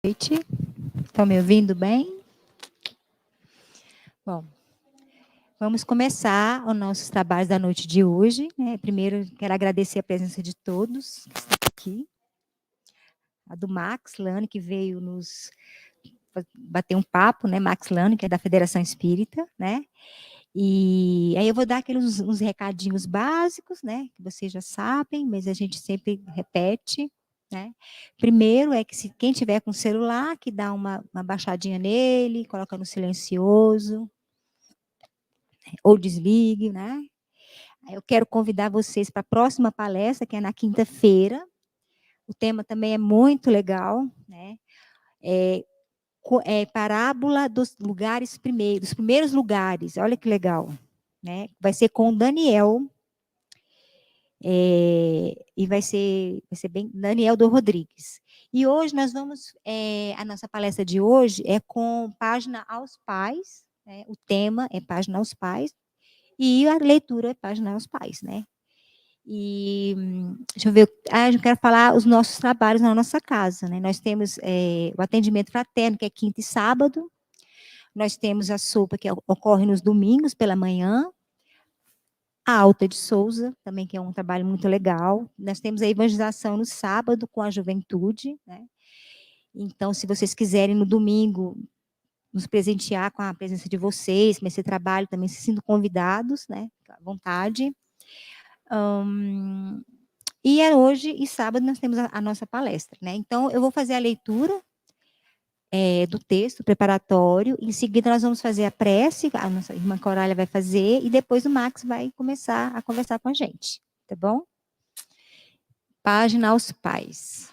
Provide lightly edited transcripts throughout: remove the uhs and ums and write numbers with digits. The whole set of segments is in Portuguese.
Noite. Estão me ouvindo bem? Bom, vamos começar os nossos trabalhos da noite de hoje, né? Primeiro, quero agradecer a presença de todos que estão aqui. A do Max Lane, que veio nos bater um papo, né? Max Lane, que é da Federação Espírita, né? E aí eu vou dar aqueles uns recadinhos básicos, né? Que vocês já sabem, mas a gente sempre repete, né? Primeiro é que se quem tiver com celular, que dá uma baixadinha nele, coloca no silencioso, ou desligue, né? Eu quero convidar vocês para a próxima palestra, que é na quinta-feira. O tema também é muito legal, né? É parábola dos lugares primeiros, dos primeiros lugares. Olha que legal, né? Vai ser com o Daniel, e vai ser bem Daniel do Rodrigues. E hoje nós vamos, a nossa palestra de hoje é com página aos pais, né? O tema é página aos pais, e a leitura é página aos pais, né? E deixa eu ver, eu quero falar os nossos trabalhos na nossa casa, né? Nós temos o atendimento fraterno, que é quinta e sábado. Nós temos a sopa, que ocorre nos domingos pela manhã. A Alta de Souza, também, que é um trabalho muito legal. Nós temos a evangelização no sábado com a juventude, né? Então, se vocês quiserem, no domingo, nos presentear com a presença de vocês, com esse trabalho, também se sintam convidados, né? À vontade. E hoje e sábado nós temos a nossa palestra, né? Então, eu vou fazer a leitura do texto preparatório, em seguida nós vamos fazer a prece, a nossa irmã Corália vai fazer, e depois o Max vai começar a conversar com a gente, tá bom? Página aos pais.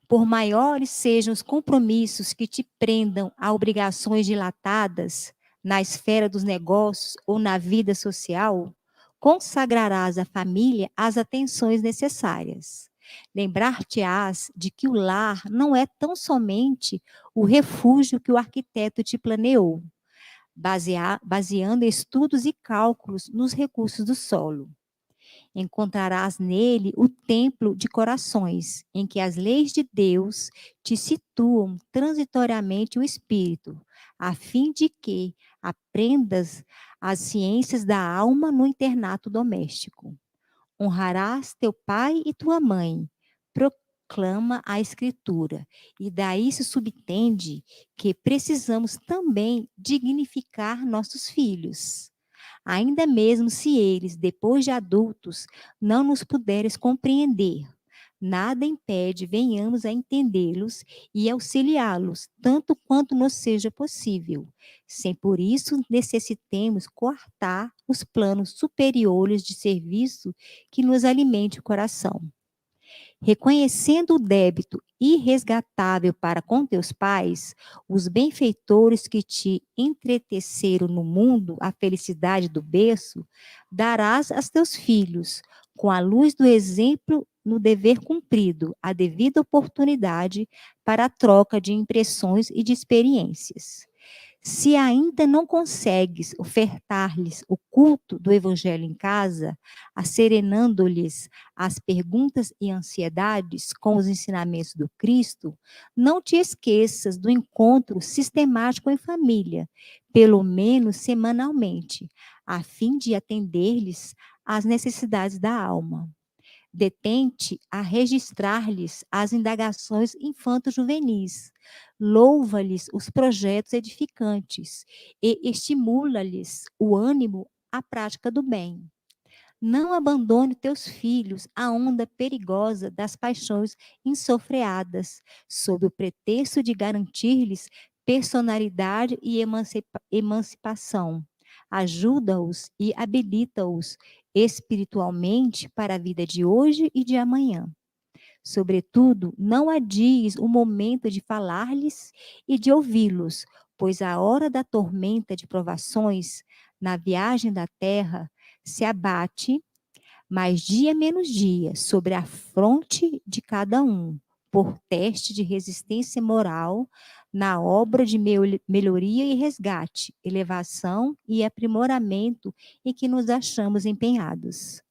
Por maiores sejam os compromissos que te prendam a obrigações dilatadas na esfera dos negócios ou na vida social, consagrarás à família as atenções necessárias. Lembrar-te-ás de que o lar não é tão somente o refúgio que o arquiteto te planeou, baseando estudos e cálculos nos recursos do solo. Encontrarás nele o templo de corações, em que as leis de Deus te situam transitoriamente o espírito, a fim de que aprendas as ciências da alma no internato doméstico. Honrarás teu pai e tua mãe, proclama a Escritura, e daí se subtende que precisamos também dignificar nossos filhos, ainda mesmo se eles, depois de adultos, não nos puderes compreender. Nada impede venhamos a entendê-los e auxiliá-los, tanto quanto nos seja possível, sem por isso necessitemos cortar os planos superiores de serviço que nos alimente o coração. Reconhecendo o débito irresgatável para com teus pais, os benfeitores que te entreteceram no mundo a felicidade do berço, darás a teus filhos, com a luz do exemplo no dever cumprido, a devida oportunidade para a troca de impressões e de experiências. Se ainda não consegues ofertar-lhes o culto do evangelho em casa, asserenando-lhes as perguntas e ansiedades com os ensinamentos do Cristo, não te esqueças do encontro sistemático em família, pelo menos semanalmente, a fim de atender-lhes às necessidades da alma. Detente a registrar-lhes as indagações infanto-juvenis, louva-lhes os projetos edificantes e estimula-lhes o ânimo à prática do bem. Não abandone teus filhos à onda perigosa das paixões insofreadas, sob o pretexto de garantir-lhes personalidade e emancipação. Ajuda-os e habilita-os espiritualmente para a vida de hoje e de amanhã. Sobretudo, não adies o momento de falar-lhes e de ouvi-los, pois a hora da tormenta de provações, na viagem da terra, se abate, mas dia menos dia, sobre a fronte de cada um, por teste de resistência moral, na obra de melhoria e resgate, elevação e aprimoramento em que nos achamos empenhados.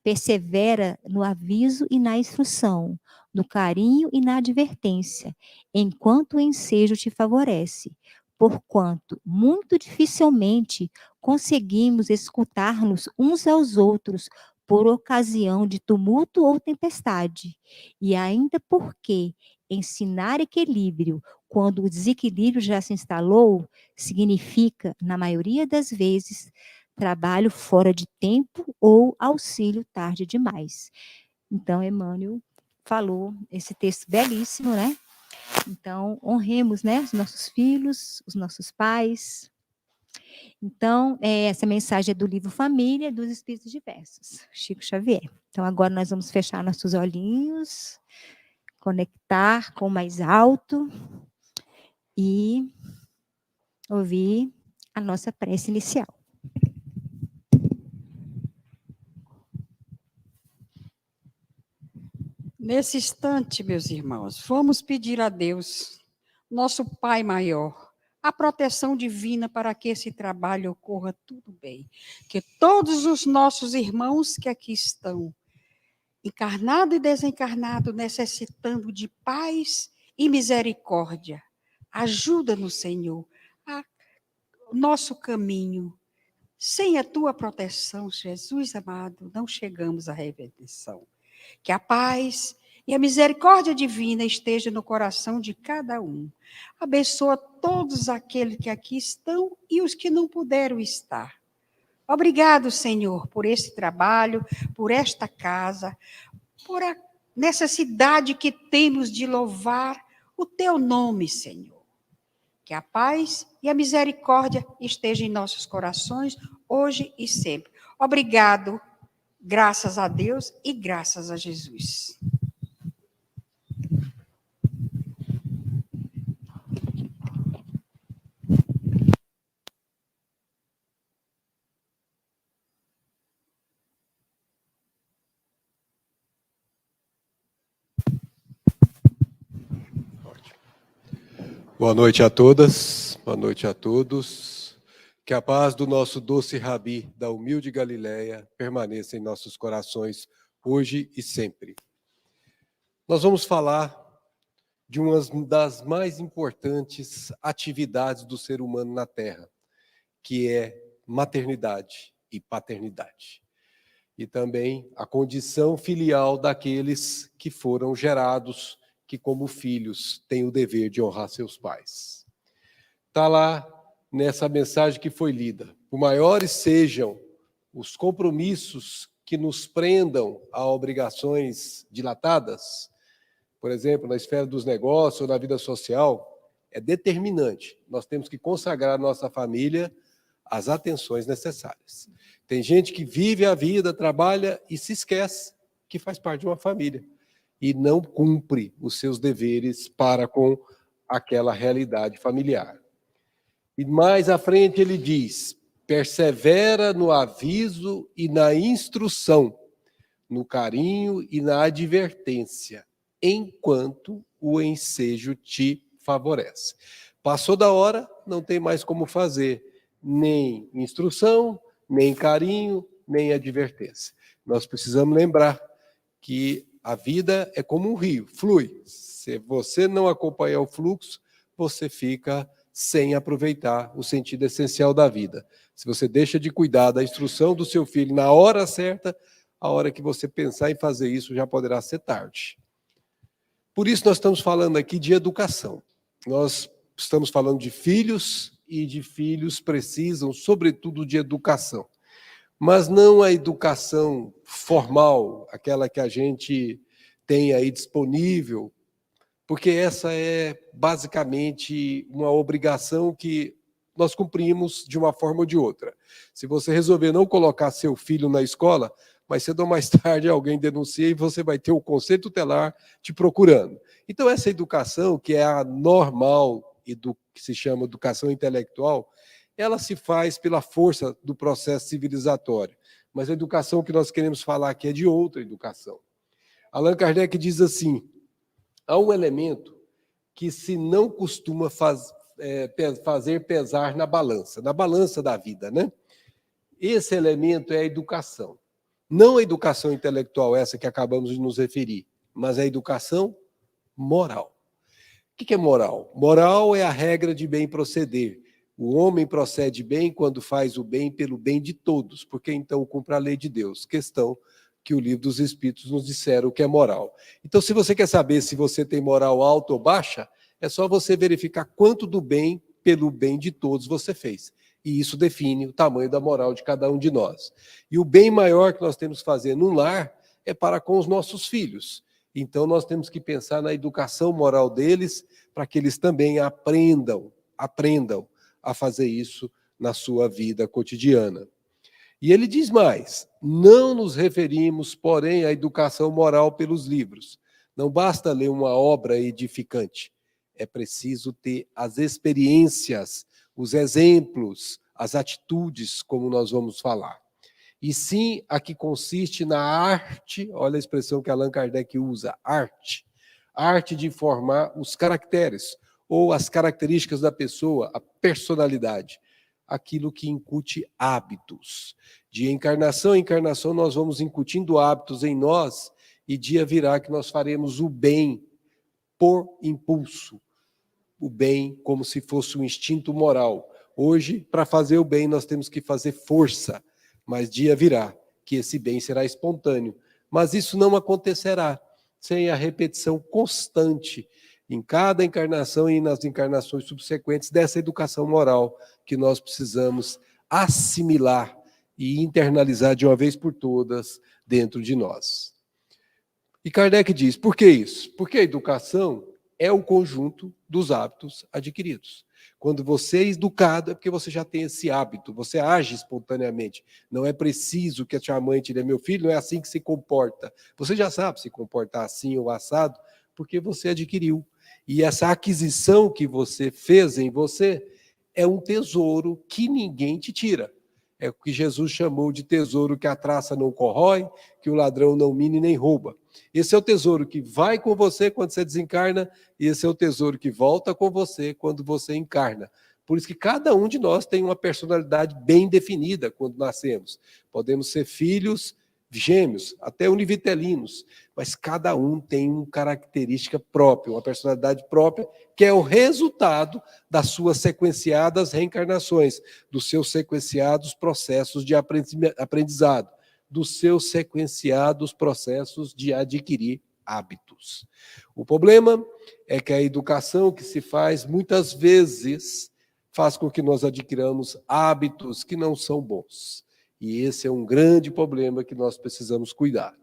persevera no aviso e na instrução, no carinho e na advertência, enquanto o ensejo te favorece, porquanto muito dificilmente conseguimos escutar-nos uns aos outros por ocasião de tumulto ou tempestade, e ainda porque ensinar equilíbrio quando o desequilíbrio já se instalou, significa, na maioria das vezes, trabalho fora de tempo ou auxílio tarde demais. Então, Emmanuel falou esse texto belíssimo, né? Então, honremos, né, os nossos filhos, os nossos pais. Então, essa mensagem é do livro Família, dos Espíritos Diversos, Chico Xavier. Então, agora nós vamos fechar nossos olhinhos, conectar com o mais alto e ouvir a nossa prece inicial. Nesse instante, meus irmãos, vamos pedir a Deus, nosso Pai maior, a proteção divina para que esse trabalho ocorra tudo bem. Que todos os nossos irmãos que aqui estão, encarnado e desencarnado, necessitando de paz e misericórdia, ajuda-nos, Senhor, a nosso caminho. Sem a tua proteção, Jesus amado, não chegamos à redenção. Que a paz e a misericórdia divina esteja no coração de cada um. Abençoa todos aqueles que aqui estão e os que não puderam estar. Obrigado, Senhor, por esse trabalho, por esta casa, por a necessidade que temos de louvar o teu nome, Senhor. Que a paz e a misericórdia estejam em nossos corações, hoje e sempre. Obrigado, graças a Deus e graças a Jesus. Boa noite a todas, boa noite a todos. Que a paz do nosso doce Rabi, da humilde Galileia, permaneça em nossos corações, hoje e sempre. Nós vamos falar de uma das mais importantes atividades do ser humano na Terra, que é maternidade e paternidade. E também a condição filial daqueles que foram gerados, que como filhos têm o dever de honrar seus pais. Está lá nessa mensagem que foi lida. Por maiores sejam os compromissos que nos prendam a obrigações dilatadas, por exemplo, na esfera dos negócios ou na vida social, é determinante. Nós temos que consagrar a nossa família às atenções necessárias. Tem gente que vive a vida, trabalha e se esquece que faz parte de uma família e não cumpre os seus deveres para com aquela realidade familiar. E mais à frente ele diz: persevera no aviso e na instrução, no carinho e na advertência, enquanto o ensejo te favorece. Passou da hora, não tem mais como fazer nem instrução, nem carinho, nem advertência. Nós precisamos lembrar que a vida é como um rio, flui. Se você não acompanhar o fluxo, você fica sem aproveitar o sentido essencial da vida. Se você deixa de cuidar da instrução do seu filho na hora certa, a hora que você pensar em fazer isso já poderá ser tarde. Por isso nós estamos falando aqui de educação. Nós estamos falando de filhos e de filhos precisam, sobretudo, de educação. Mas não a educação formal, aquela que a gente tem aí disponível, porque essa é basicamente uma obrigação que nós cumprimos de uma forma ou de outra. Se você resolver não colocar seu filho na escola, mais cedo ou mais tarde alguém denuncia e você vai ter o conselho tutelar te procurando. Então essa educação, que é a normal e do que se chama educação intelectual, ela se faz pela força do processo civilizatório. Mas a educação que nós queremos falar aqui é de outra educação. Allan Kardec diz assim: há um elemento que se não costuma fazer pesar na balança da vida, né? Esse elemento é a educação. Não a educação intelectual, essa que acabamos de nos referir, mas a educação moral. O que é moral? Moral é a regra de bem proceder. O homem procede bem quando faz o bem pelo bem de todos, porque então cumpre a lei de Deus. Questão que o livro dos Espíritos nos disseram o que é moral. Então, se você quer saber se você tem moral alta ou baixa, é só você verificar quanto do bem pelo bem de todos você fez. E isso define o tamanho da moral de cada um de nós. E o bem maior que nós temos que fazer no lar é para com os nossos filhos. Então, nós temos que pensar na educação moral deles, para que eles também aprendam a fazer isso na sua vida cotidiana. E ele diz mais: não nos referimos, porém, à educação moral pelos livros. Não basta ler uma obra edificante. É preciso ter as experiências, os exemplos, as atitudes, como nós vamos falar. E sim, a que consiste na arte, olha a expressão que Allan Kardec usa, arte. A arte de formar os caracteres, ou as características da pessoa, a personalidade. Aquilo que incute hábitos. De encarnação em encarnação, nós vamos incutindo hábitos em nós, e dia virá que nós faremos o bem por impulso. O bem como se fosse um instinto moral. Hoje, para fazer o bem, nós temos que fazer força, mas dia virá que esse bem será espontâneo. Mas isso não acontecerá sem a repetição constante em cada encarnação e nas encarnações subsequentes dessa educação moral que nós precisamos assimilar e internalizar de uma vez por todas dentro de nós. E Kardec diz, por que isso? Porque a educação é o conjunto dos hábitos adquiridos. Quando você é educado, é porque você já tem esse hábito, você age espontaneamente. Não é preciso que a tua mãe te dê, meu filho, não é assim que se comporta. Você já sabe se comportar assim ou assado, porque você adquiriu. E essa aquisição que você fez em você é um tesouro que ninguém te tira. É o que Jesus chamou de tesouro que a traça não corrói, que o ladrão não mina e nem rouba. Esse é o tesouro que vai com você quando você desencarna, e esse é o tesouro que volta com você quando você encarna. Por isso que cada um de nós tem uma personalidade bem definida quando nascemos. Podemos ser filhos gêmeos, até univitelinos, mas cada um tem uma característica própria, uma personalidade própria, que é o resultado das suas sequenciadas reencarnações, dos seus sequenciados processos de aprendizado, dos seus sequenciados processos de adquirir hábitos. O problema é que a educação que se faz, muitas vezes, faz com que nós adquiramos hábitos que não são bons. E esse é um grande problema que nós precisamos cuidar.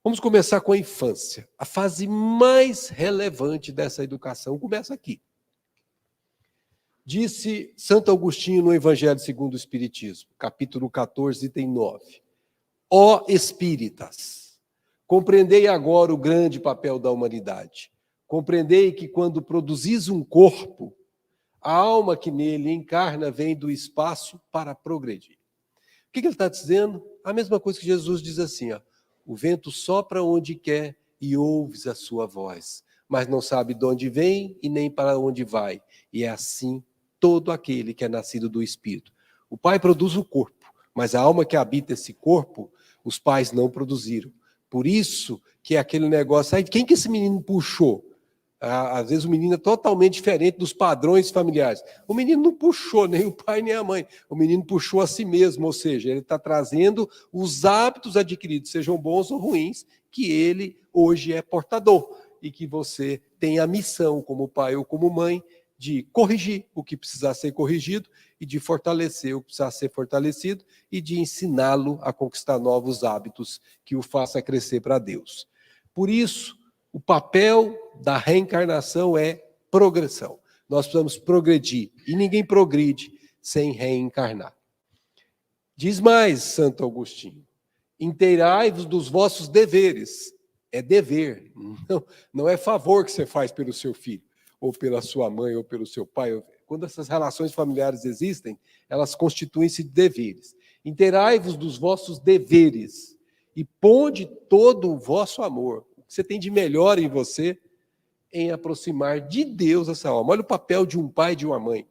Vamos começar com a infância. A fase mais relevante dessa educação começa aqui. Disse Santo Agostinho no Evangelho segundo o Espiritismo, capítulo 14, item 9. Ó espíritas, compreendei agora o grande papel da humanidade. Compreendei que quando produzis um corpo, a alma que nele encarna vem do espaço para progredir. O que ele está dizendo? A mesma coisa que Jesus diz assim, ó, o vento sopra onde quer e ouves a sua voz, mas não sabe de onde vem e nem para onde vai. E é assim todo aquele que é nascido do Espírito. O Pai produz o corpo, mas a alma que habita esse corpo, os pais não produziram. Por isso que é aquele negócio, aí, quem que esse menino puxou? Às vezes o menino é totalmente diferente dos padrões familiares. O menino não puxou nem o pai nem a mãe. O menino puxou a si mesmo, ou seja, ele está trazendo os hábitos adquiridos, sejam bons ou ruins, que ele hoje é portador. E que você tem a missão, como pai ou como mãe, de corrigir o que precisar ser corrigido e de fortalecer o que precisar ser fortalecido e de ensiná-lo a conquistar novos hábitos que o faça crescer para Deus. Por isso, o papel da reencarnação é progressão. Nós precisamos progredir. E ninguém progride sem reencarnar. Diz mais Santo Agostinho, inteirai-vos dos vossos deveres. É dever, não é favor que você faz pelo seu filho, ou pela sua mãe, ou pelo seu pai. Quando essas relações familiares existem, elas constituem-se deveres. Inteirai-vos dos vossos deveres e ponde todo o vosso amor, que você tem de melhor em você, em aproximar de Deus essa alma. Olha o papel de um pai e de uma mãe.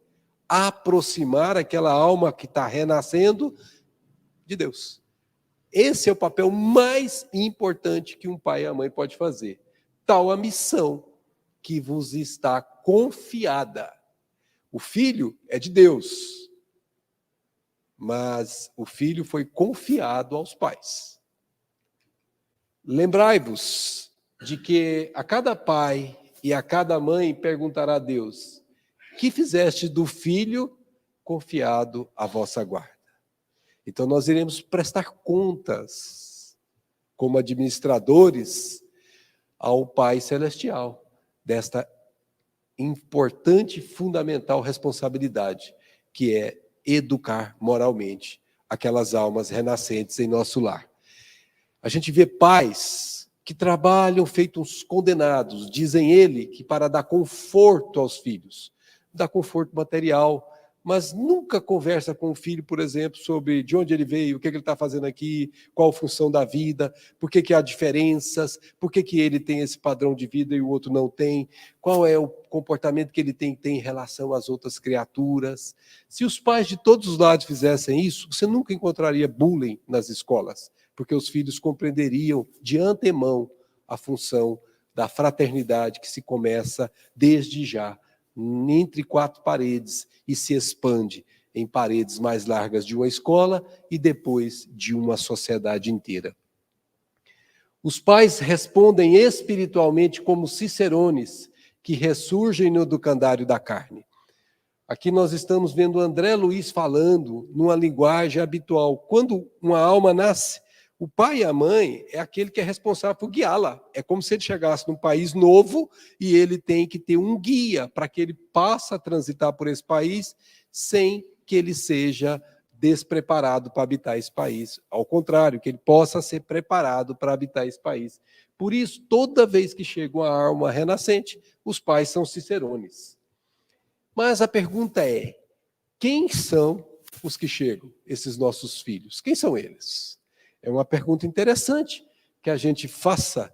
Aproximar aquela alma que está renascendo de Deus. Esse é o papel mais importante que um pai e a mãe pode fazer. Tal a missão que vos está confiada. O filho é de Deus, mas o filho foi confiado aos pais. Lembrai-vos de que a cada pai e a cada mãe perguntará a Deus: que fizeste do filho confiado à vossa guarda? Então nós iremos prestar contas, como administradores, ao Pai Celestial, desta importante e fundamental responsabilidade, que é educar moralmente aquelas almas renascentes em nosso lar. A gente vê pais que trabalham feito uns condenados, dizem ele que para dar conforto aos filhos, dar conforto material, mas nunca conversa com o filho, por exemplo, sobre de onde ele veio, o que ele está fazendo aqui, qual a função da vida, por que há diferenças, por que ele tem esse padrão de vida e o outro não tem, qual é o comportamento que ele tem que ter em relação às outras criaturas. Se os pais de todos os lados fizessem isso, você nunca encontraria bullying nas escolas, porque os filhos compreenderiam de antemão a função da fraternidade que se começa desde já, entre quatro paredes, e se expande em paredes mais largas de uma escola e depois de uma sociedade inteira. Os pais respondem espiritualmente como cicerones que ressurgem no educandário da carne. Aqui nós estamos vendo André Luiz falando numa linguagem habitual. Quando uma alma nasce, o pai e a mãe é aquele que é responsável por guiá-la. É como se ele chegasse num país novo e ele tem que ter um guia para que ele possa transitar por esse país sem que ele seja despreparado para habitar esse país. Ao contrário, que ele possa ser preparado para habitar esse país. Por isso, toda vez que chega uma alma renascente, os pais são cicerones. Mas a pergunta é, quem são os que chegam, esses nossos filhos? Quem são eles? É uma pergunta interessante que a gente faça,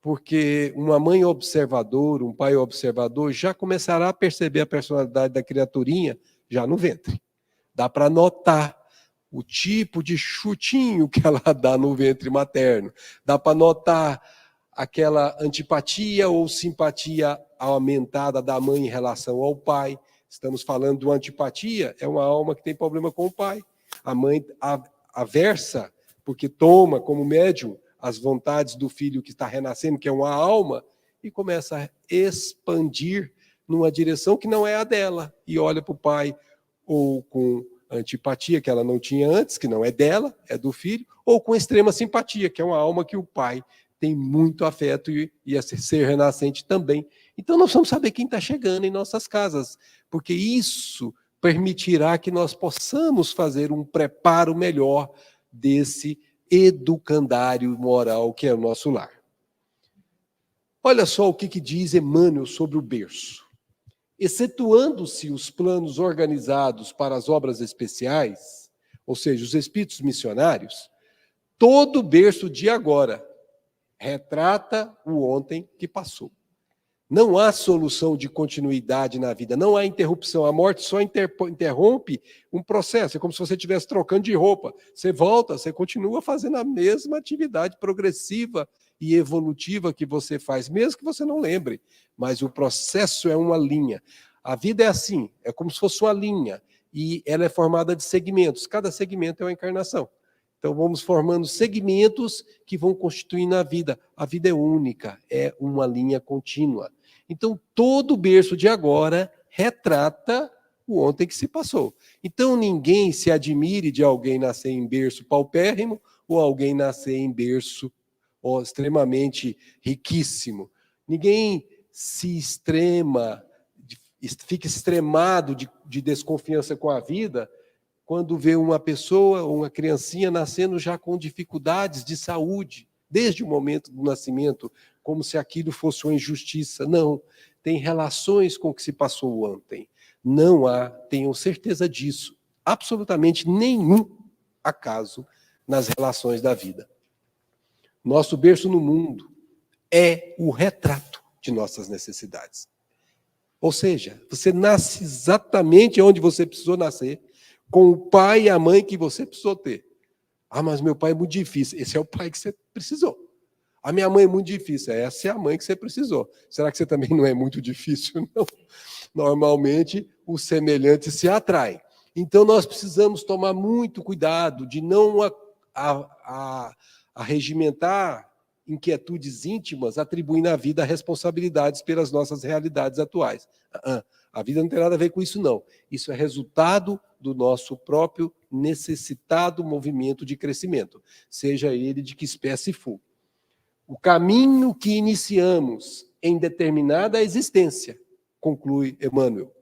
porque uma mãe observadora, um pai observador, já começará a perceber a personalidade da criaturinha já no ventre. Dá para notar o tipo de chutinho que ela dá no ventre materno. Dá para notar aquela antipatia ou simpatia aumentada da mãe em relação ao pai. Estamos falando de uma antipatia, é uma alma que tem problema com o pai. A mãe aversa, porque toma como médium as vontades do filho que está renascendo, que é uma alma, e começa a expandir numa direção que não é a dela, e olha para o pai ou com antipatia, que ela não tinha antes, que não é dela, é do filho, ou com extrema simpatia, que é uma alma que o pai tem muito afeto e a ser renascente também. Então nós vamos saber quem está chegando em nossas casas, porque isso permitirá que nós possamos fazer um preparo melhor desse educandário moral que é o nosso lar. Olha só o que diz Emmanuel sobre o berço. Excetuando-se os planos organizados para as obras especiais, ou seja, os espíritos missionários, todo berço de agora retrata o ontem que passou. Não há solução de continuidade na vida, não há interrupção. A morte só interrompe um processo. É como se você estivesse trocando de roupa. Você volta, você continua fazendo a mesma atividade progressiva e evolutiva que você faz, mesmo que você não lembre. Mas o processo é uma linha. A vida é assim, é como se fosse uma linha. E ela é formada de segmentos. Cada segmento é uma encarnação. Então vamos formando segmentos que vão constituindo a vida. A vida é única, é uma linha contínua. Então, todo o berço de agora retrata o ontem que se passou. Então, ninguém se admire de alguém nascer em berço paupérrimo ou alguém nascer em berço extremamente riquíssimo. Ninguém fica extremado de desconfiança com a vida quando vê uma pessoa ou uma criancinha nascendo já com dificuldades de saúde, desde o momento do nascimento, como se aquilo fosse uma injustiça. Não, tem relações com o que se passou ontem. Não há, tenham certeza disso, absolutamente nenhum acaso nas relações da vida. Nosso berço no mundo é o retrato de nossas necessidades. Ou seja, você nasce exatamente onde você precisou nascer, com o pai e a mãe que você precisou ter. Ah, mas meu pai é muito difícil. Esse é o pai que você precisou. A minha mãe é muito difícil. Essa é a mãe que você precisou. Será que você também não é muito difícil? Não. Normalmente, os semelhantes se atraem. Então, nós precisamos tomar muito cuidado de não arregimentar inquietudes íntimas, atribuindo à vida responsabilidades pelas nossas realidades atuais. A vida não tem nada a ver com isso, não. Isso é resultado do nosso próprio necessitado movimento de crescimento, seja ele de que espécie for. O caminho que iniciamos em determinada existência, conclui Emmanuel,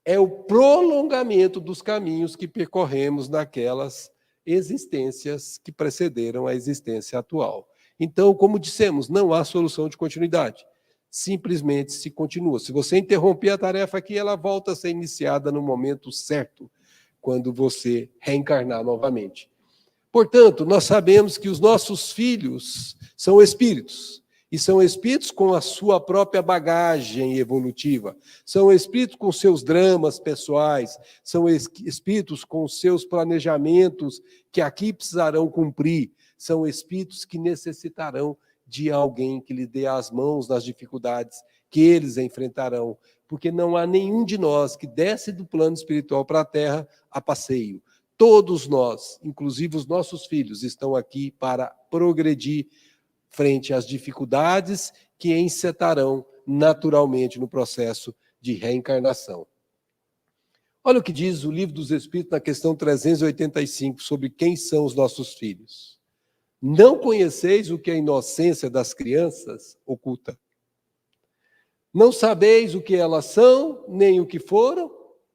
é o prolongamento dos caminhos que percorremos naquelas existências que precederam a existência atual. Então, como dissemos, não há solução de continuidade. Simplesmente se continua. Se você interromper a tarefa aqui, ela volta a ser iniciada no momento certo, quando você reencarnar novamente. Portanto, nós sabemos que os nossos filhos são espíritos, e são espíritos com a sua própria bagagem evolutiva, são espíritos com seus dramas pessoais, são espíritos com seus planejamentos que aqui precisarão cumprir, são espíritos que necessitarão de alguém que lhe dê as mãos nas dificuldades que eles enfrentarão, porque não há nenhum de nós que desce do plano espiritual para a Terra a passeio. Todos nós, inclusive os nossos filhos, estão aqui para progredir frente às dificuldades que encetarão naturalmente no processo de reencarnação. Olha o que diz o Livro dos Espíritos na questão 385 sobre quem são os nossos filhos. Não conheceis o que a inocência das crianças oculta. Não sabeis o que elas são, nem o que foram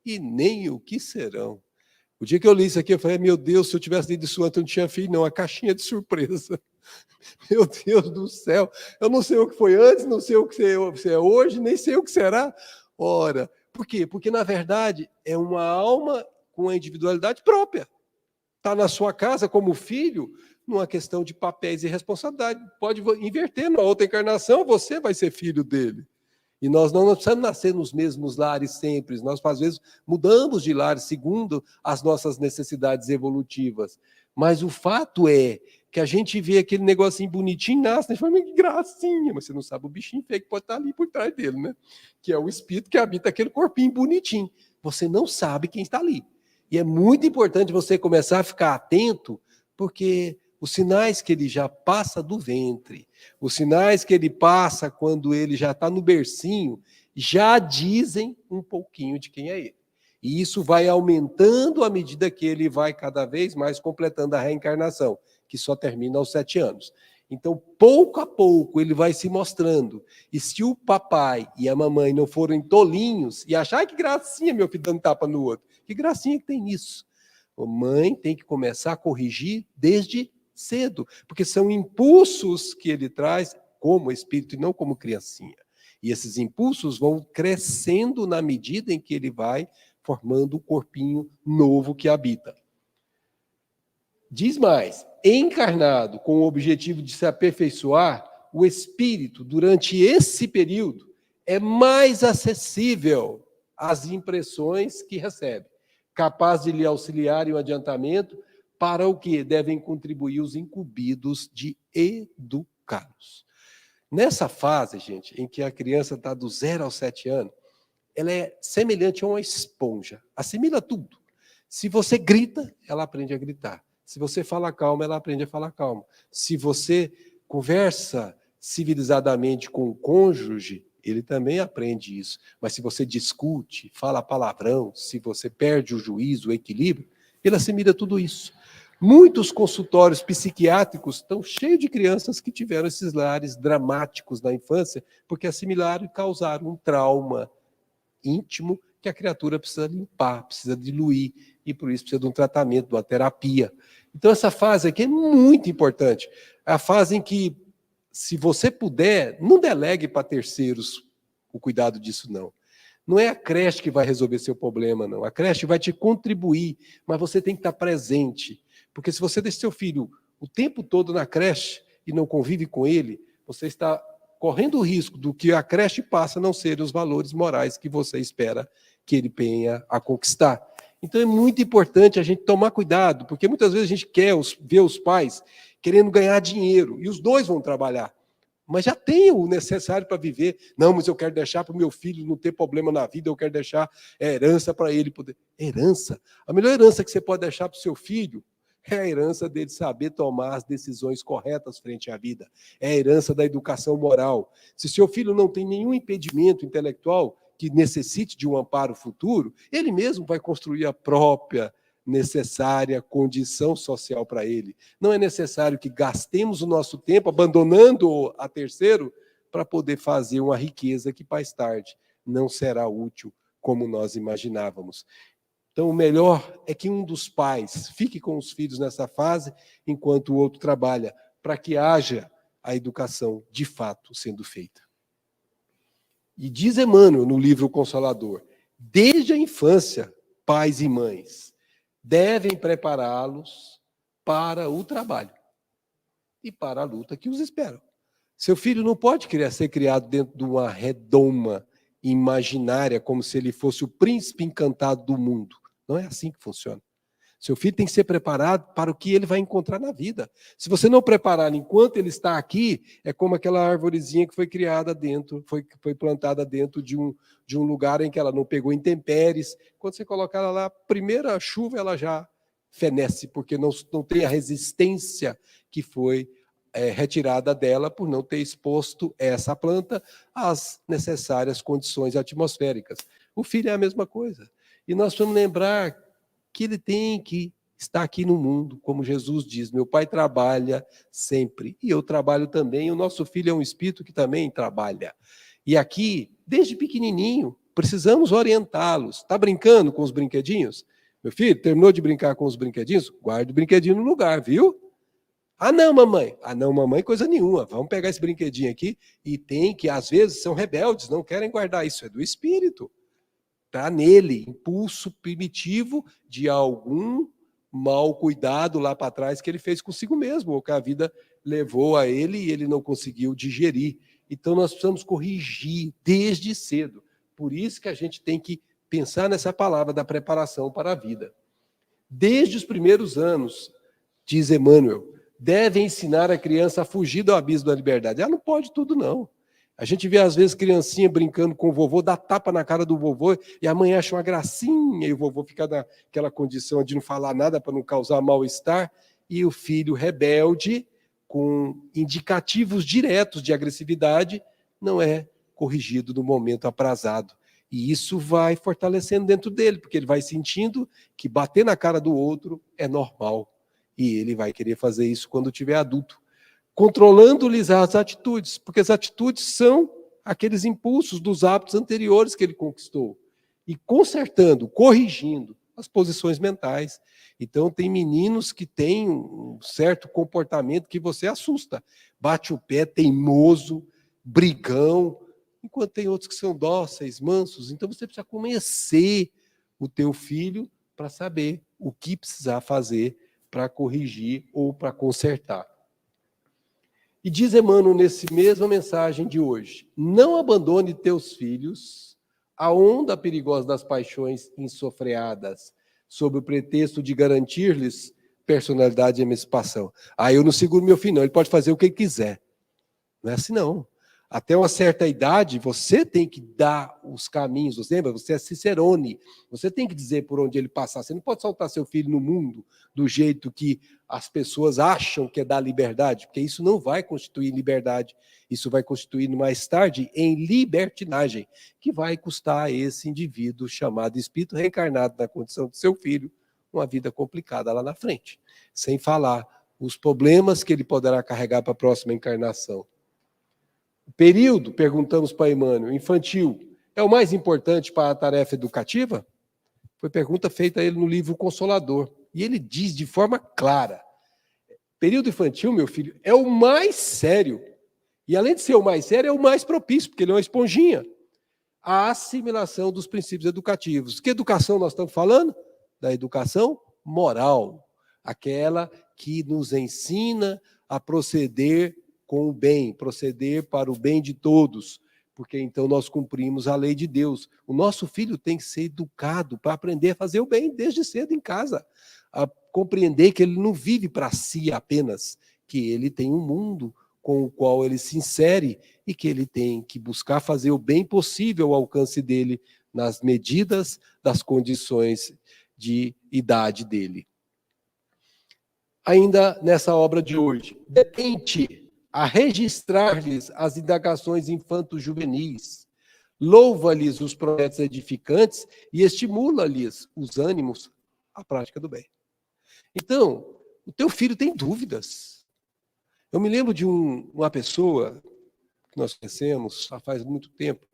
e nem o que serão. O dia que eu li isso aqui, eu falei, meu Deus, se eu tivesse lido isso antes, eu não tinha filho, não, a caixinha de surpresa. Meu Deus do céu, eu não sei o que foi antes, não sei o que é hoje, nem sei o que será. Ora, por quê? Porque, na verdade, é uma alma com a individualidade própria. Está na sua casa como filho, numa questão de papéis e responsabilidade. Pode inverter, numa outra encarnação, você vai ser filho dele. E nós não precisamos nascer nos mesmos lares sempre. Nós, às vezes, mudamos de lar segundo as nossas necessidades evolutivas. Mas o fato é que a gente vê aquele negocinho bonitinho, nasce, né? Fala, que gracinha, mas você não sabe o bichinho feio que pode estar ali por trás dele, né? Que é o espírito que habita aquele corpinho bonitinho. Você não sabe quem está ali. E é muito importante você começar a ficar atento, porque os sinais que ele já passa do ventre, os sinais que ele passa quando ele já está no bercinho, já dizem um pouquinho de quem é ele. E isso vai aumentando à medida que ele vai cada vez mais completando a reencarnação, que só termina aos 7 anos. Então, pouco a pouco, ele vai se mostrando. E se o papai e a mamãe não forem tolinhos e achar que gracinha, meu filho, dando tapa no outro, que gracinha que tem nisso? A mãe tem que começar a corrigir desde cedo, porque são impulsos que ele traz como espírito e não como criancinha. E esses impulsos vão crescendo na medida em que ele vai formando o corpinho novo que habita. Diz mais, encarnado com o objetivo de se aperfeiçoar, o espírito, durante esse período, é mais acessível às impressões que recebe, capaz de lhe auxiliar em um adiantamento para o que devem contribuir os incumbidos de educá-los. Nessa fase, gente, em que a criança está do 0 aos 7 anos, ela é semelhante a uma esponja, assimila tudo. Se você grita, ela aprende a gritar. Se você fala calma, ela aprende a falar calma. Se você conversa civilizadamente com o cônjuge, ele também aprende isso. Mas se você discute, fala palavrão, se você perde o juízo, o equilíbrio, ele assimila tudo isso. Muitos consultórios psiquiátricos estão cheios de crianças que tiveram esses lares dramáticos na infância, porque assimilaram e causaram um trauma íntimo que a criatura precisa limpar, precisa diluir, e por isso precisa de um tratamento, de uma terapia. Então, essa fase aqui é muito importante. É a fase em que, se você puder, não delegue para terceiros o cuidado disso, não. Não é a creche que vai resolver seu problema, não. A creche vai te contribuir, mas você tem que estar presente. Porque se você deixa seu filho o tempo todo na creche e não convive com ele, você está correndo o risco do que a creche passa a não ser os valores morais que você espera que ele venha a conquistar. Então é muito importante a gente tomar cuidado, porque muitas vezes a gente quer ver os pais querendo ganhar dinheiro, e os dois vão trabalhar, mas já tem o necessário para viver. Não, mas eu quero deixar para o meu filho não ter problema na vida, eu quero deixar herança para ele poder. Herança? A melhor herança que você pode deixar para o seu filho é a herança dele saber tomar as decisões corretas frente à vida. É a herança da educação moral. Se seu filho não tem nenhum impedimento intelectual que necessite de um amparo futuro, ele mesmo vai construir a própria necessária condição social para ele. Não é necessário que gastemos o nosso tempo abandonando-o a terceiro para poder fazer uma riqueza que mais tarde não será útil como nós imaginávamos. Então, o melhor é que um dos pais fique com os filhos nessa fase, enquanto o outro trabalha, para que haja a educação de fato sendo feita. E diz Emmanuel no livro Consolador, desde a infância, pais e mães devem prepará-los para o trabalho e para a luta que os espera. Seu filho não pode ser criado dentro de uma redoma imaginária, como se ele fosse o príncipe encantado do mundo. Não é assim que funciona. Seu filho tem que ser preparado para o que ele vai encontrar na vida. Se você não preparar enquanto ele está aqui, é como aquela arvorezinha que foi criada dentro, foi plantada dentro de um lugar em que ela não pegou intempéries. Quando você colocar ela lá, a primeira chuva ela já fenece, porque não tem a resistência que foi retirada dela por não ter exposto essa planta às necessárias condições atmosféricas. O filho é a mesma coisa. E nós vamos lembrar que ele tem que estar aqui no mundo, como Jesus diz, meu pai trabalha sempre, e eu trabalho também, o nosso filho é um espírito que também trabalha. E aqui, desde pequenininho, precisamos orientá-los. Está brincando com os brinquedinhos? Meu filho, terminou de brincar com os brinquedinhos? Guarde o brinquedinho no lugar, viu? Ah, não, mamãe. Ah, não, mamãe, coisa nenhuma. Vamos pegar esse brinquedinho aqui, e tem que, às vezes, são rebeldes, não querem guardar isso, é do espírito. Está nele, impulso primitivo de algum mau cuidado lá para trás que ele fez consigo mesmo, ou que a vida levou a ele e ele não conseguiu digerir. Então, nós precisamos corrigir desde cedo. Por isso que a gente tem que pensar nessa palavra da preparação para a vida. Desde os primeiros anos, diz Emmanuel, deve ensinar a criança a fugir do abismo da liberdade. Ela não pode tudo, não. A gente vê, às vezes, criancinha brincando com o vovô, dá tapa na cara do vovô, e a mãe acha uma gracinha, e o vovô fica naquela condição de não falar nada para não causar mal-estar, e o filho rebelde, com indicativos diretos de agressividade, não é corrigido no momento aprazado. E isso vai fortalecendo dentro dele, porque ele vai sentindo que bater na cara do outro é normal. E ele vai querer fazer isso quando tiver adulto. Controlando-lhes as atitudes, porque as atitudes são aqueles impulsos dos hábitos anteriores que ele conquistou, e consertando, corrigindo as posições mentais. Então, tem meninos que têm um certo comportamento que você assusta, bate o pé, teimoso, brigão, enquanto tem outros que são dóceis, mansos. Então, você precisa conhecer o teu filho para saber o que precisar fazer para corrigir ou para consertar. E diz Emmanuel nessa mesma mensagem de hoje, não abandone teus filhos à onda perigosa das paixões insofreadas, sob o pretexto de garantir-lhes personalidade e emancipação. Ah, eu não seguro meu filho, não, ele pode fazer o que ele quiser. Não é assim, não. Até uma certa idade, você tem que dar os caminhos, você lembra? Você é cicerone, você tem que dizer por onde ele passar. Você não pode soltar seu filho no mundo do jeito que as pessoas acham que é dar liberdade, porque isso não vai constituir liberdade, isso vai constituir mais tarde em libertinagem, que vai custar a esse indivíduo chamado espírito reencarnado na condição de seu filho uma vida complicada lá na frente, sem falar os problemas que ele poderá carregar para a próxima encarnação. O período, perguntamos para Emmanuel, infantil, é o mais importante para a tarefa educativa? Foi pergunta feita a ele no livro Consolador. E ele diz de forma clara, período infantil, meu filho, é o mais sério. E além de ser o mais sério, é o mais propício, porque ele é uma esponjinha. A assimilação dos princípios educativos. Que educação nós estamos falando? Da educação moral. Aquela que nos ensina a proceder com o bem, proceder para o bem de todos, porque então nós cumprimos a lei de Deus. O nosso filho tem que ser educado para aprender a fazer o bem desde cedo em casa, a compreender que ele não vive para si apenas, que ele tem um mundo com o qual ele se insere e que ele tem que buscar fazer o bem possível ao alcance dele, nas medidas das condições de idade dele. Ainda nessa obra de hoje, detente a registrar-lhes as indagações infanto-juvenis, louva-lhes os projetos edificantes e estimula-lhes os ânimos à prática do bem. Então, o teu filho tem dúvidas. Eu me lembro de uma pessoa que nós conhecemos há faz muito tempo,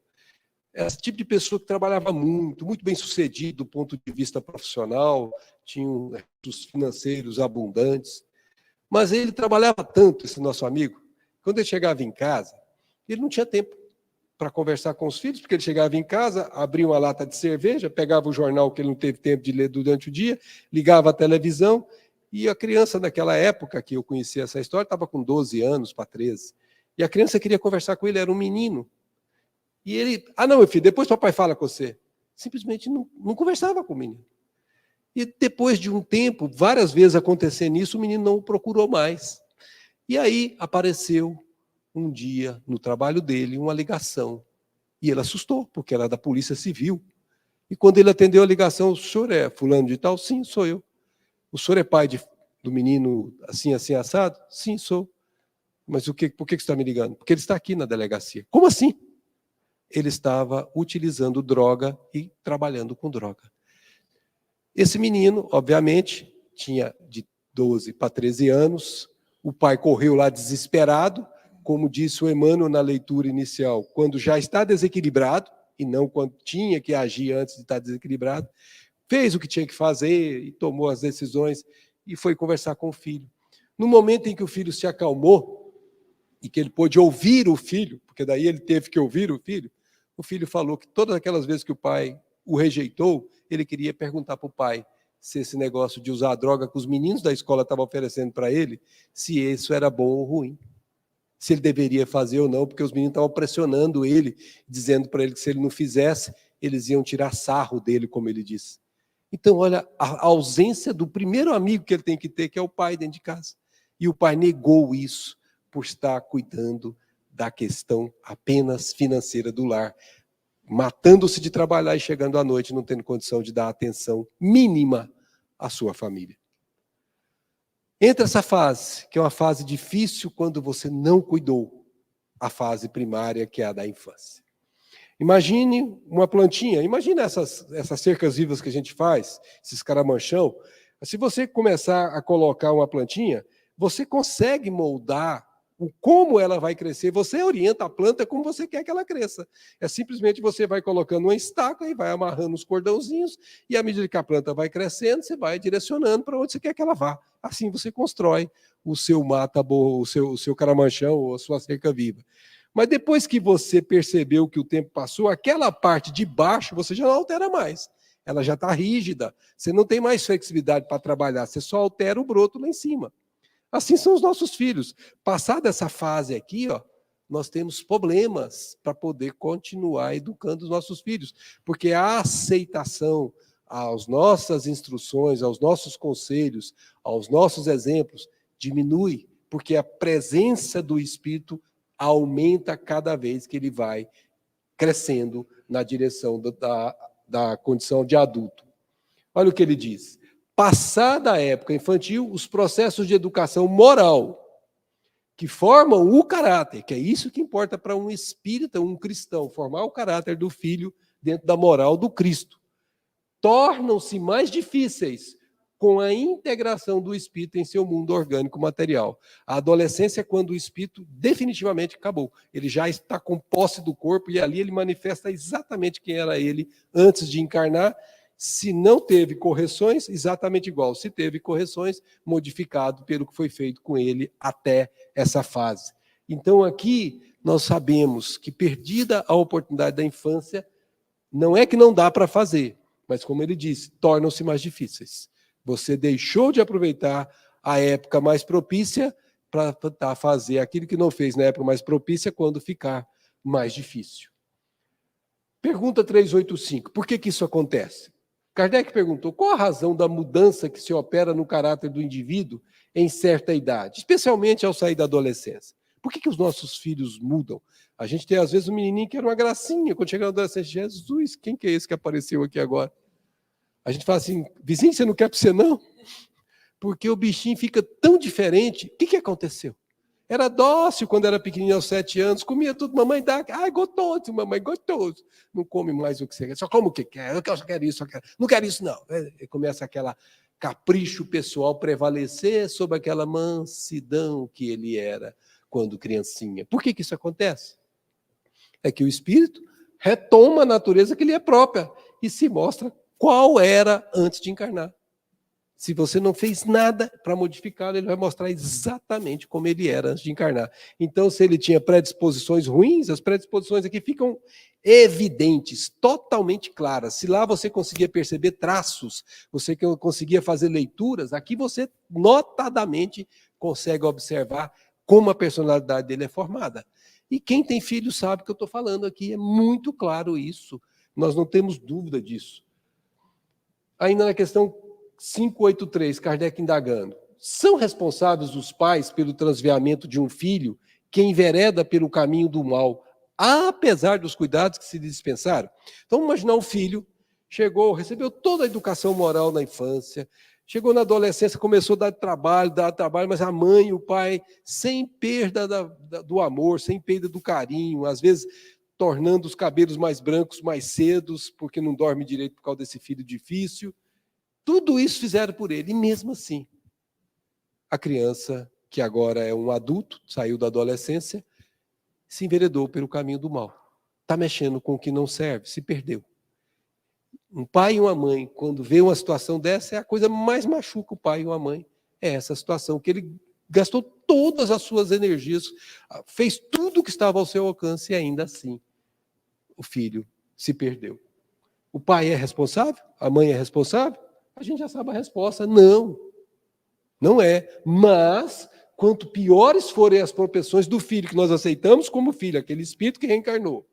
esse tipo de pessoa que trabalhava muito bem sucedido do ponto de vista profissional, tinha recursos financeiros abundantes, mas ele trabalhava tanto, esse nosso amigo, quando ele chegava em casa, ele não tinha tempo para conversar com os filhos, porque ele chegava em casa, abria uma lata de cerveja, pegava o jornal que ele não teve tempo de ler durante o dia, ligava a televisão, e a criança naquela época que eu conhecia essa história estava com 12 anos para 13, e a criança queria conversar com ele, era um menino, e ele, não, meu filho, depois papai fala com você. Simplesmente não conversava com o menino. E depois de um tempo, várias vezes acontecendo isso, o menino não o procurou mais. E aí apareceu um dia, no trabalho dele, uma ligação. E ele assustou, porque era da Polícia Civil. E quando ele atendeu a ligação, o senhor é fulano de tal? Sim, sou eu. O senhor é pai do menino assim, assim, assado? Sim, sou. Mas por que você está me ligando? Porque ele está aqui na delegacia. Como assim? Ele estava utilizando droga e trabalhando com droga. Esse menino, obviamente, tinha de 12 para 13 anos, o pai correu lá desesperado, como disse o Emmanuel na leitura inicial, quando já está desequilibrado, e não quando tinha que agir antes de estar desequilibrado, fez o que tinha que fazer e tomou as decisões e foi conversar com o filho. No momento em que o filho se acalmou e que ele pôde ouvir o filho, porque daí ele teve que ouvir o filho falou que todas aquelas vezes que o pai o rejeitou, ele queria perguntar para o pai se esse negócio de usar a droga que os meninos da escola estavam oferecendo para ele, se isso era bom ou ruim. Se ele deveria fazer ou não, porque os meninos estavam pressionando ele, dizendo para ele que se ele não fizesse, eles iam tirar sarro dele, como ele disse. Então, olha, a ausência do primeiro amigo que ele tem que ter, que é o pai dentro de casa. E o pai negou isso por estar cuidando da questão apenas financeira do lar, matando-se de trabalhar e chegando à noite não tendo condição de dar atenção mínima à sua família. Entre essa fase, que é uma fase difícil quando você não cuidou, a fase primária, que é a da infância. Imagine uma plantinha, imagine essas cercas vivas que a gente faz, esses caramanchão. Se você começar a colocar uma plantinha, você consegue moldar como ela vai crescer, você orienta a planta como você quer que ela cresça. É simplesmente você vai colocando uma estaca e vai amarrando os cordãozinhos, e à medida que a planta vai crescendo, você vai direcionando para onde você quer que ela vá. Assim você constrói o seu mata-boa, o seu caramanchão ou a sua cerca viva. Mas depois que você percebeu que o tempo passou, aquela parte de baixo você já não altera mais. Ela já está rígida, você não tem mais flexibilidade para trabalhar, você só altera o broto lá em cima. Assim são os nossos filhos. Passada essa fase aqui, nós temos problemas para poder continuar educando os nossos filhos, porque a aceitação às nossas instruções, aos nossos conselhos, aos nossos exemplos, diminui, porque a presença do Espírito aumenta cada vez que ele vai crescendo na direção da condição de adulto. Olha o que ele diz. Passada a época infantil, os processos de educação moral que formam o caráter, que é isso que importa para um espírita, um cristão, formar o caráter do filho dentro da moral do Cristo, tornam-se mais difíceis com a integração do espírito em seu mundo orgânico material. A adolescência é quando o espírito definitivamente acabou. Ele já está com posse do corpo e ali ele manifesta exatamente quem era ele antes de encarnar. Se não teve correções, exatamente igual. Se teve correções, modificado pelo que foi feito com ele até essa fase. Então, aqui, nós sabemos que, perdida a oportunidade da infância, não é que não dá para fazer, mas, como ele disse, tornam-se mais difíceis. Você deixou de aproveitar a época mais propícia para tentar fazer aquilo que não fez na época mais propícia quando ficar mais difícil. Pergunta 385, por que isso acontece? Kardec perguntou, qual a razão da mudança que se opera no caráter do indivíduo em certa idade, especialmente ao sair da adolescência? Por que os nossos filhos mudam? A gente tem, às vezes, um menininho que era uma gracinha, quando chega na adolescência, Jesus, quem que é esse que apareceu aqui agora? A gente fala assim, vizinho, você não quer para você não? Porque o bichinho fica tão diferente. O que aconteceu? Era dócil quando era pequenininho, aos 7 anos, comia tudo, mamãe dá, gostoso, mamãe, gostoso. Não come mais o que você quer, só come o que quer, eu só quero isso, só quero. Não quero isso, não. Começa aquela capricho pessoal prevalecer sobre aquela mansidão que ele era quando criancinha. Por que isso acontece? É que o espírito retoma a natureza que lhe é própria e se mostra qual era antes de encarnar. Se você não fez nada para modificá-lo, ele vai mostrar exatamente como ele era antes de encarnar. Então, se ele tinha predisposições ruins, as predisposições aqui ficam evidentes, totalmente claras. Se lá você conseguia perceber traços, você conseguia fazer leituras, aqui você notadamente consegue observar como a personalidade dele é formada. E quem tem filho sabe o que eu estou falando aqui, é muito claro isso. Nós não temos dúvida disso. Ainda na questão 583, Kardec indagando. São responsáveis os pais pelo transviamento de um filho que envereda pelo caminho do mal, apesar dos cuidados que se dispensaram? Então, vamos imaginar um filho, chegou, recebeu toda a educação moral na infância, chegou na adolescência, começou a dar trabalho, mas a mãe e o pai, sem perda do amor, sem perda do carinho, às vezes tornando os cabelos mais brancos mais cedos, porque não dorme direito por causa desse filho difícil. Tudo isso fizeram por ele, e mesmo assim, a criança, que agora é um adulto, saiu da adolescência, se enveredou pelo caminho do mal. Está mexendo com o que não serve, se perdeu. Um pai e uma mãe, quando vê uma situação dessa, é a coisa mais machuca o pai e uma mãe. É essa situação, que ele gastou todas as suas energias, fez tudo o que estava ao seu alcance, e ainda assim, o filho se perdeu. O pai é responsável? A mãe é responsável? A gente já sabe a resposta, não. Não é. Mas, quanto piores forem as propensões do filho que nós aceitamos como filho, aquele espírito que reencarnou,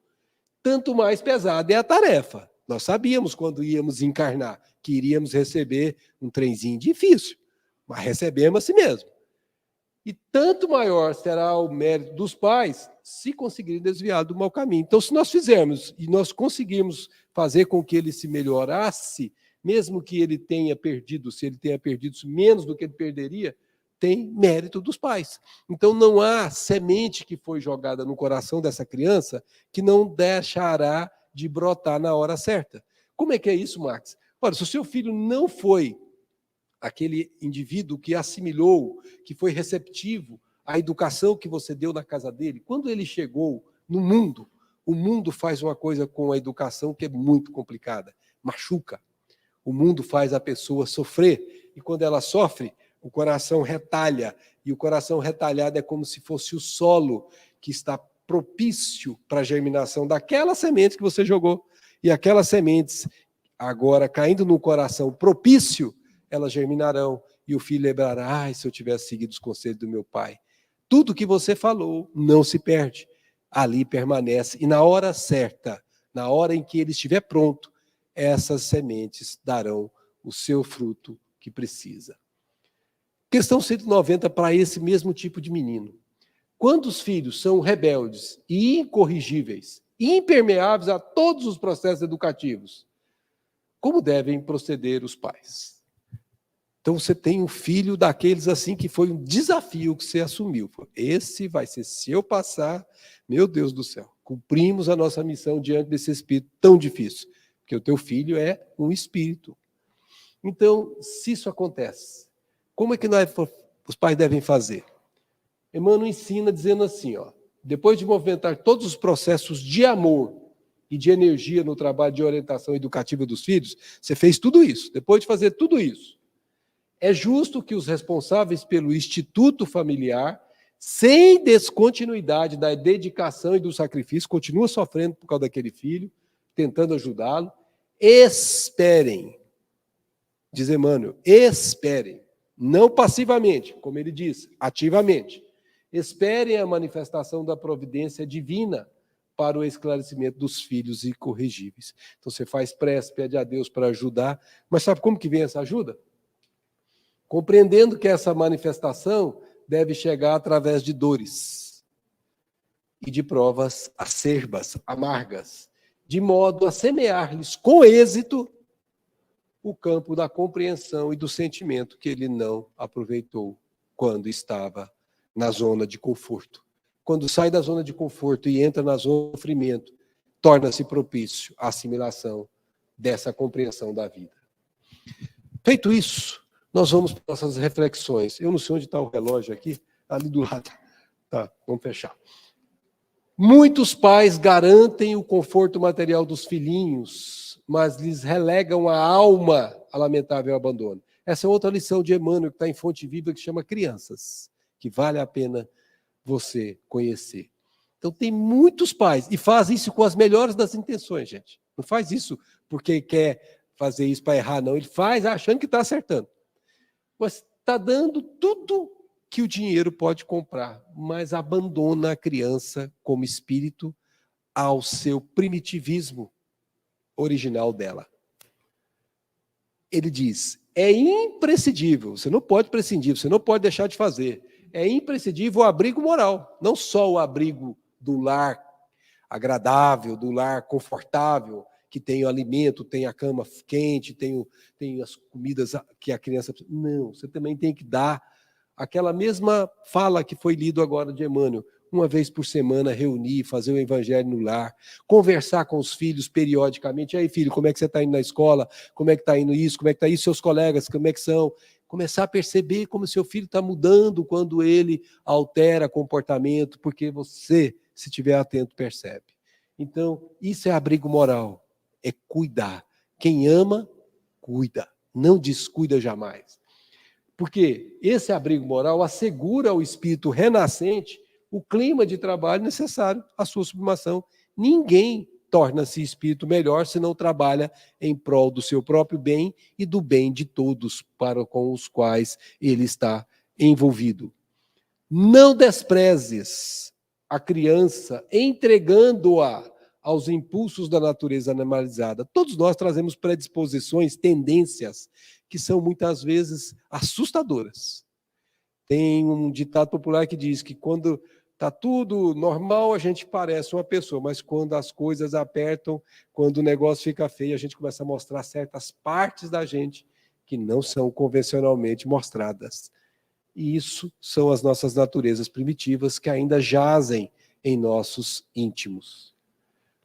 tanto mais pesada é a tarefa. Nós sabíamos quando íamos encarnar que iríamos receber um trenzinho difícil, mas recebemos assim mesmo. E tanto maior será o mérito dos pais se conseguirem desviar do mau caminho. Então, se nós fizermos e nós conseguirmos fazer com que ele se melhorasse, mesmo que ele tenha perdido, se ele tenha perdido menos do que ele perderia, tem mérito dos pais. Então, não há semente que foi jogada no coração dessa criança que não deixará de brotar na hora certa. Como é que é isso, Max? Ora, se o seu filho não foi aquele indivíduo que assimilou, que foi receptivo à educação que você deu na casa dele, quando ele chegou no mundo, o mundo faz uma coisa com a educação que é muito complicada, machuca. O mundo faz a pessoa sofrer, e quando ela sofre, o coração retalha, e o coração retalhado é como se fosse o solo que está propício para a germinação daquelas sementes que você jogou. E aquelas sementes, agora caindo no coração propício, elas germinarão, e o filho lembrará, ai, se eu tivesse seguido os conselhos do meu pai. Tudo que você falou não se perde, ali permanece, e na hora certa, na hora em que ele estiver pronto, essas sementes darão o seu fruto que precisa. Questão 190 para esse mesmo tipo de menino. Quando os filhos são rebeldes e incorrigíveis, impermeáveis a todos os processos educativos, como devem proceder os pais? Então você tem um filho daqueles assim que foi um desafio que você assumiu. Esse vai ser, se eu passar, meu Deus do céu, cumprimos a nossa missão diante desse espírito tão difícil. Porque o teu filho é um espírito. Então, se isso acontece, como é que os pais devem fazer? Emmanuel ensina dizendo assim, depois de movimentar todos os processos de amor e de energia no trabalho de orientação educativa dos filhos, você fez tudo isso. Depois de fazer tudo isso, é justo que os responsáveis pelo instituto familiar, sem descontinuidade da dedicação e do sacrifício, continuam sofrendo por causa daquele filho, tentando ajudá-lo, esperem, diz Emmanuel, esperem, não passivamente, como ele diz, ativamente, esperem a manifestação da providência divina para o esclarecimento dos filhos incorrigíveis. Então você faz prece, pede a Deus para ajudar, mas sabe como que vem essa ajuda? Compreendendo que essa manifestação deve chegar através de dores e de provas acerbas, amargas, de modo a semear-lhes com êxito o campo da compreensão e do sentimento que ele não aproveitou quando estava na zona de conforto. Quando sai da zona de conforto e entra na zona de sofrimento, torna-se propício à assimilação dessa compreensão da vida. Feito isso, nós vamos para nossas reflexões. Eu não sei onde está o relógio aqui, ali do lado. Tá, vamos fechar. Muitos pais garantem o conforto material dos filhinhos, mas lhes relegam a alma a lamentável abandono. Essa é outra lição de Emmanuel, que está em Fonte Viva, que chama Crianças, que vale a pena você conhecer. Então, tem muitos pais, e faz isso com as melhores das intenções, gente. Não faz isso porque quer fazer isso para errar, não. Ele faz achando que está acertando. Mas está dando tudo que o dinheiro pode comprar, mas abandona a criança como espírito ao seu primitivismo original dela. Ele diz, é imprescindível, você não pode prescindir, você não pode deixar de fazer. É imprescindível o abrigo moral, não só o abrigo do lar agradável, do lar confortável, que tem o alimento, tem a cama quente, tem as comidas que a criança precisa. Não, você também tem que dar aquela mesma fala que foi lido agora de Emmanuel, uma vez por semana reunir, fazer o evangelho no lar, conversar com os filhos periodicamente. E aí, filho, como é que você está indo na escola? Como é que está indo isso? Como é que está isso? Seus colegas, como é que são? Começar a perceber como seu filho está mudando quando ele altera comportamento, porque você, se estiver atento, percebe. Então, isso é abrigo moral, é cuidar. Quem ama, cuida, não descuida jamais. Porque esse abrigo moral assegura ao espírito renascente o clima de trabalho necessário à sua sublimação. Ninguém torna-se espírito melhor se não trabalha em prol do seu próprio bem e do bem de todos para com os quais ele está envolvido. Não desprezes a criança entregando-a aos impulsos da natureza animalizada. Todos nós trazemos predisposições, tendências, que são muitas vezes assustadoras. Tem um ditado popular que diz que quando está tudo normal, a gente parece uma pessoa, mas quando as coisas apertam, quando o negócio fica feio, a gente começa a mostrar certas partes da gente que não são convencionalmente mostradas. E isso são as nossas naturezas primitivas que ainda jazem em nossos íntimos.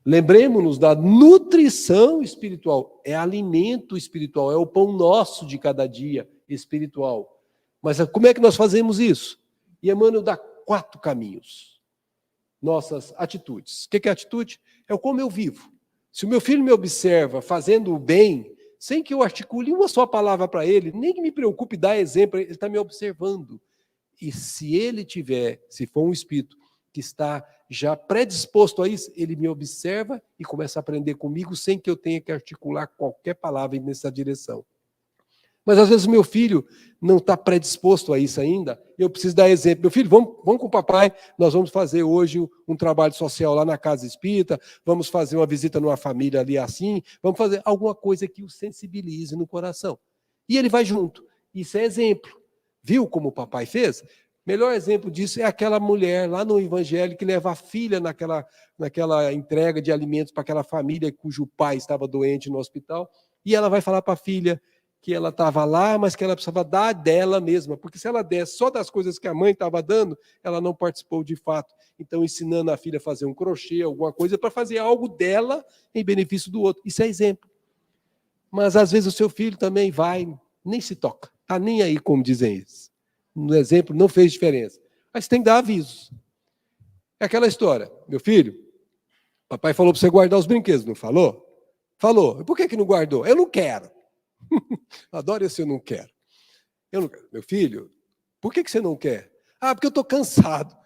Lembremos-nos da nutrição espiritual, é alimento espiritual, é o pão nosso de cada dia espiritual. Mas como é que nós fazemos isso? E Emmanuel dá 4 caminhos. Nossas atitudes. O que é atitude? É o como eu vivo. Se o meu filho me observa fazendo o bem, sem que eu articule uma só palavra para ele, nem que me preocupe dar exemplo, ele está me observando. E se ele se for um espírito que está já predisposto a isso, ele me observa e começa a aprender comigo sem que eu tenha que articular qualquer palavra nessa direção. Mas às vezes o meu filho não está predisposto a isso ainda, eu preciso dar exemplo. Meu filho, vamos com o papai, nós vamos fazer hoje um trabalho social lá na Casa Espírita, vamos fazer uma visita numa família ali assim, vamos fazer alguma coisa que o sensibilize no coração. E ele vai junto. Isso é exemplo. Viu como o papai fez? Melhor exemplo disso é aquela mulher lá no Evangelho que leva a filha naquela entrega de alimentos para aquela família cujo pai estava doente no hospital, e ela vai falar para a filha que ela estava lá, mas que ela precisava dar dela mesma, porque se ela desse só das coisas que a mãe estava dando, ela não participou de fato. Então, ensinando a filha a fazer um crochê, alguma coisa, para fazer algo dela em benefício do outro. Isso é exemplo. Mas, às vezes, o seu filho também vai, nem se toca, está nem aí, como dizem eles. No exemplo, não fez diferença. Mas tem que dar avisos. É aquela história. Meu filho, papai falou para você guardar os brinquedos, não falou? Falou. E por que não guardou? Eu não quero. Adoro esse eu não quero. Eu não quero. Meu filho, por que você não quer? Ah, porque eu estou cansado.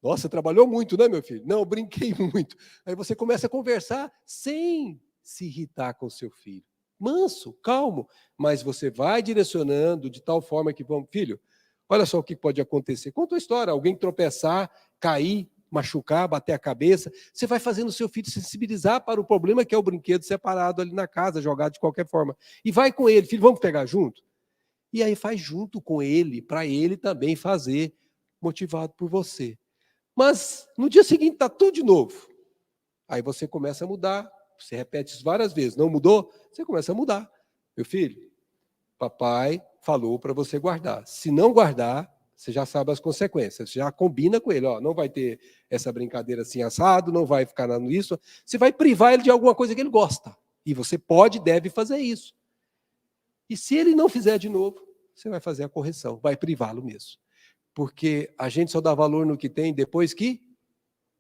Nossa, você trabalhou muito, né, meu filho? Não, eu brinquei muito. Aí você começa a conversar sem se irritar com o seu filho. Manso, calmo, mas você vai direcionando de tal forma que, vamos, filho, olha só o que pode acontecer. Conta uma história, alguém tropeçar, cair, machucar, bater a cabeça, você vai fazendo o seu filho sensibilizar para o problema que é o brinquedo separado ali na casa, jogado de qualquer forma. E vai com ele, filho, vamos pegar junto? E aí faz junto com ele, para ele também fazer, motivado por você. Mas no dia seguinte está tudo de novo. Aí você começa a mudar, você repete isso várias vezes. Não mudou? Você começa a mudar. Meu filho, papai falou para você guardar. Se não guardar, você já sabe as consequências. Você já combina com ele. Ó, não vai ter essa brincadeira assim assado, não vai ficar nisso. Você vai privar ele de alguma coisa que ele gosta. E você pode e deve fazer isso. E se ele não fizer de novo, você vai fazer a correção, vai privá-lo mesmo. Porque a gente só dá valor no que tem depois que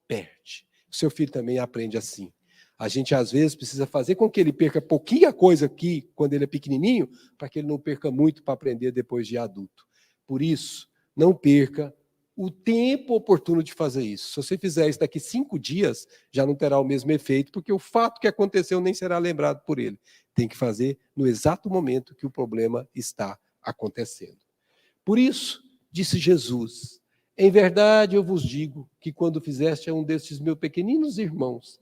perde. O seu filho também aprende assim. A gente, às vezes, precisa fazer com que ele perca pouquinha coisa aqui, quando ele é pequenininho, para que ele não perca muito para aprender depois de adulto. Por isso, não perca o tempo oportuno de fazer isso. Se você fizer isso daqui 5 dias, já não terá o mesmo efeito, porque o fato que aconteceu nem será lembrado por ele. Tem que fazer no exato momento que o problema está acontecendo. Por isso, disse Jesus, em verdade eu vos digo que quando fizeste a um destes meus pequeninos irmãos,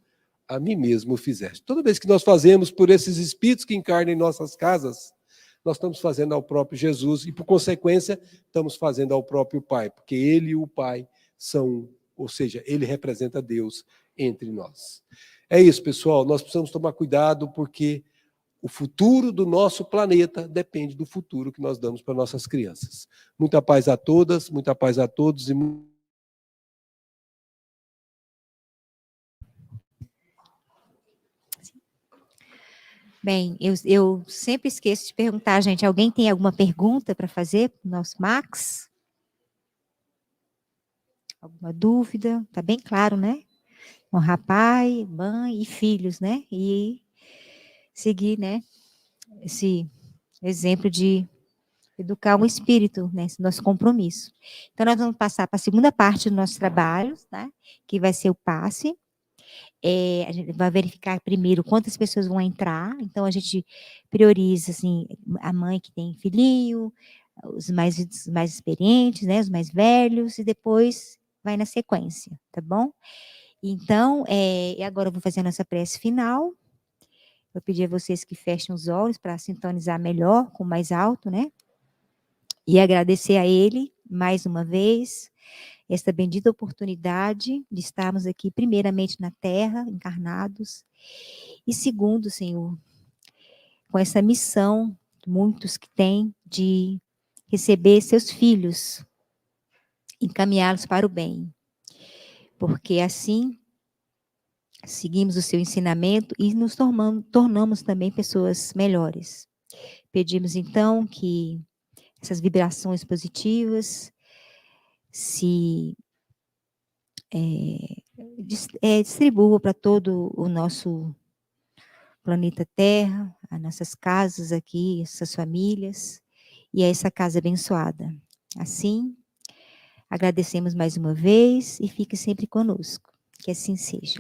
a mim mesmo fizeste. Toda vez que nós fazemos por esses espíritos que encarnam em nossas casas, nós estamos fazendo ao próprio Jesus e, por consequência, estamos fazendo ao próprio Pai, porque Ele e o Pai são, ou seja, Ele representa Deus entre nós. É isso, pessoal, nós precisamos tomar cuidado porque o futuro do nosso planeta depende do futuro que nós damos para nossas crianças. Muita paz a todas, muita paz a todos e Bem, eu sempre esqueço de perguntar, gente. Alguém tem alguma pergunta para fazer para o nosso Max? Alguma dúvida? Está bem claro, né? Honrar pai, mãe e filhos, né? E seguir, né? Esse exemplo de educar um espírito, né? Esse nosso compromisso. Então, nós vamos passar para a segunda parte do nosso trabalho, tá? Que vai ser o passe. A gente vai verificar primeiro quantas pessoas vão entrar, então a gente prioriza, assim, a mãe que tem filhinho, os mais experientes, né, os mais velhos, e depois vai na sequência, tá bom? Então, e agora eu vou fazer a nossa prece final, vou pedir a vocês que fechem os olhos para sintonizar melhor, com mais alto, né? E agradecer a Ele, mais uma vez, esta bendita oportunidade de estarmos aqui, primeiramente na Terra, encarnados, e segundo, Senhor, com essa missão, muitos que têm, de receber seus filhos, encaminhá-los para o bem, porque assim seguimos o seu ensinamento e nos tornamos também pessoas melhores. Pedimos, então, que essas vibrações positivas se distribua para todo o nosso planeta Terra, as nossas casas aqui, essas famílias, e a essa casa abençoada. Assim, agradecemos mais uma vez e fique sempre conosco. Que assim seja.